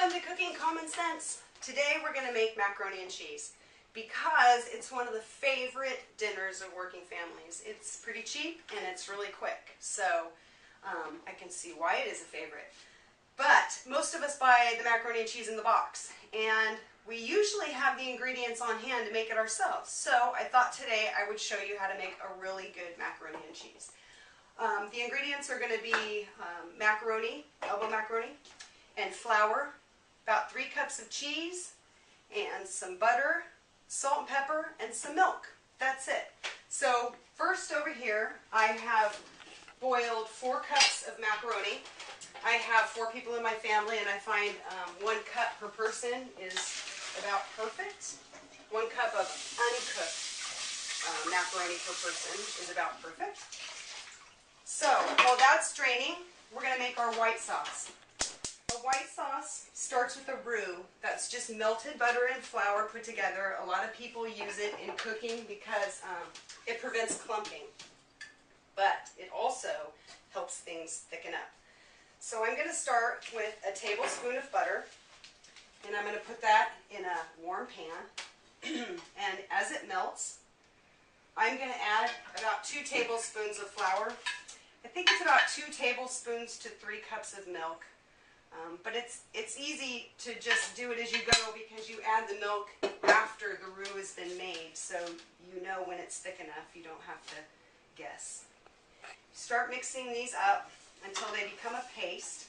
Welcome to Cooking Common Sense. Today we're going to make macaroni and cheese because it's one of the favorite dinners of working families. It's pretty cheap and it's really quick, so I can see why it is a favorite. But most of us buy the macaroni and cheese in the box, and we usually have the ingredients on hand to make it ourselves. So I thought today I would show you how to make a really good macaroni and cheese. The ingredients are going to be macaroni, elbow macaroni, and flour, about 3 cups of cheese, and some butter, salt and pepper, and some milk. That's it. So first over here, I have boiled 4 cups of macaroni. I have 4 people in my family, and I find 1 cup per person is about perfect. 1 cup of uncooked macaroni per person is about perfect. So while that's draining, we're going to make our white sauce. A white sauce starts with a roux. That's just melted butter and flour put together. A lot of people use it in cooking because it prevents clumping, but it also helps things thicken up. So I'm going to start with a tablespoon of butter, and I'm going to put that in a warm pan. And as it melts, I'm going to add about 2 tablespoons of flour. I think it's about 2 tablespoons to 3 cups of milk. But it's easy to just do it as you go because you add the milk after the roux has been made, so you know when it's thick enough. You don't have to guess. Start mixing these up until they become a paste.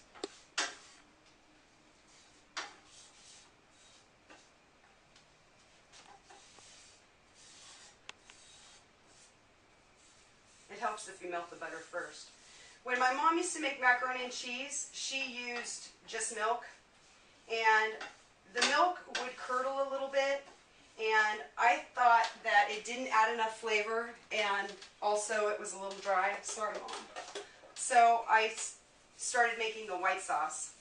It helps if you melt the butter first. When my mom used to make macaroni and cheese, she used just milk, and the milk would curdle a little bit, and I thought that it didn't add enough flavor, and also it was a little dry. Sorry, Mom. So I started making the white sauce.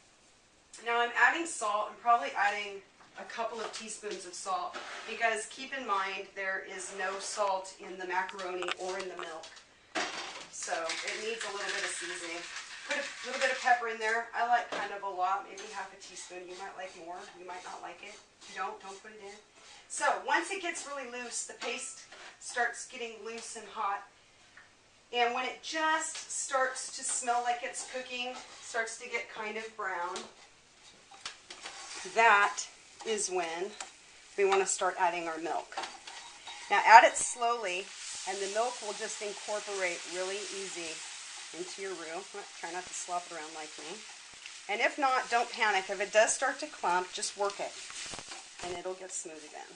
Now I'm adding salt. I'm probably adding a couple of teaspoons of salt because keep in mind there is no salt in the macaroni or in the milk. So it needs a little bit of seasoning. Put a little bit of pepper in there. I like kind of a lot, maybe half a teaspoon. You might like more. You might not like it. If you don't put it in. So once it gets really loose, the paste starts getting loose and hot. And when it just starts to smell like it's cooking, starts to get kind of brown, that is when we want to start adding our milk. Now add it slowly, and the milk will just incorporate really easy into your roux. Try not to slop it around like me. And if not, don't panic. If it does start to clump, just work it, and it'll get smooth again.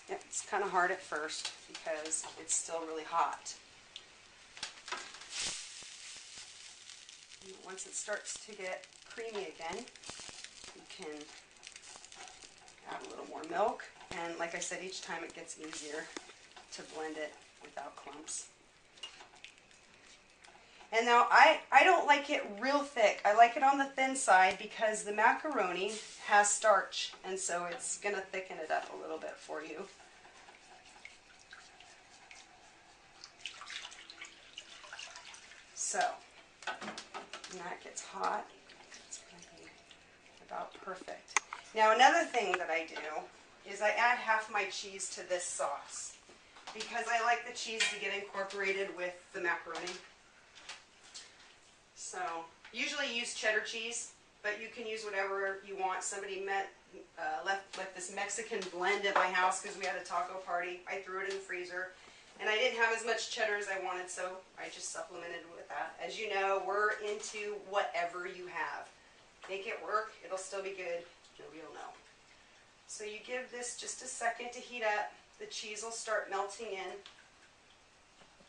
It's kind of hard at first because it's still really hot. Once it starts to get creamy again, you can add a little more milk. And like I said, each time it gets easier to blend it without clumps. And now I don't like it real thick. I like it on the thin side because the macaroni has starch, and so it's going to thicken it up a little bit for you. So when that gets hot, it's going to be about perfect. Now another thing that I do is I add half my cheese to this sauce because I like the cheese to get incorporated with the macaroni. So usually use cheddar cheese, but you can use whatever you want. Somebody left this Mexican blend at my house because we had a taco party. I threw it in the freezer, and I didn't have as much cheddar as I wanted, so I just supplemented with that. As you know, we're into whatever you have. Make it work. It'll still be good. Nobody will know. So you give this just a second to heat up. The cheese will start melting in.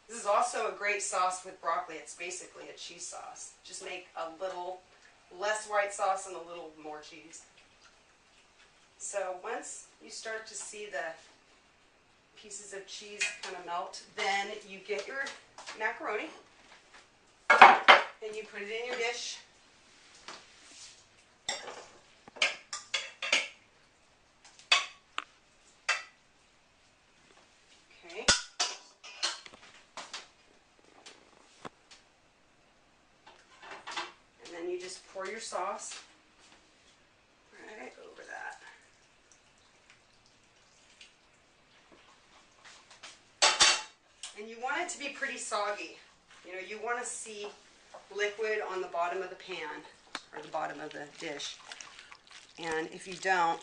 This is also a great sauce with broccoli. It's basically a cheese sauce. Just make a little less white sauce and a little more cheese. So once you start to see the pieces of cheese kind of melt, then you get your macaroni and you put it in your dish. Okay. And then you just pour your sauce. to be pretty soggy. You know, you want to see liquid on the bottom of the pan or the bottom of the dish. And if you don't,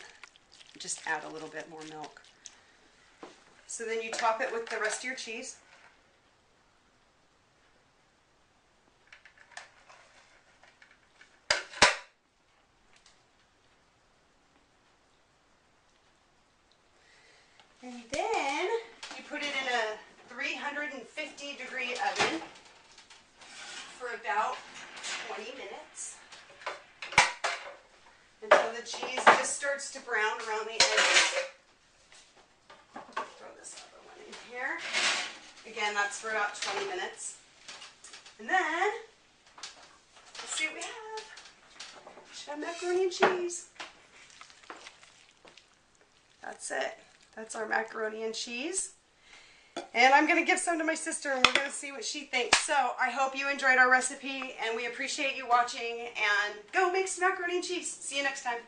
just add a little bit more milk. So then you top it with the rest of your cheese. And then you put it in a 350-degree oven for about 20 minutes until the cheese just starts to brown around the edges. Throw this other one in here. Again, that's for about 20 minutes. And then, let's see what we have. We should have macaroni and cheese. That's it. That's our macaroni and cheese. And I'm going to give some to my sister and we're going to see what she thinks. So I hope you enjoyed our recipe and we appreciate you watching, and go make some macaroni and cheese. See you next time.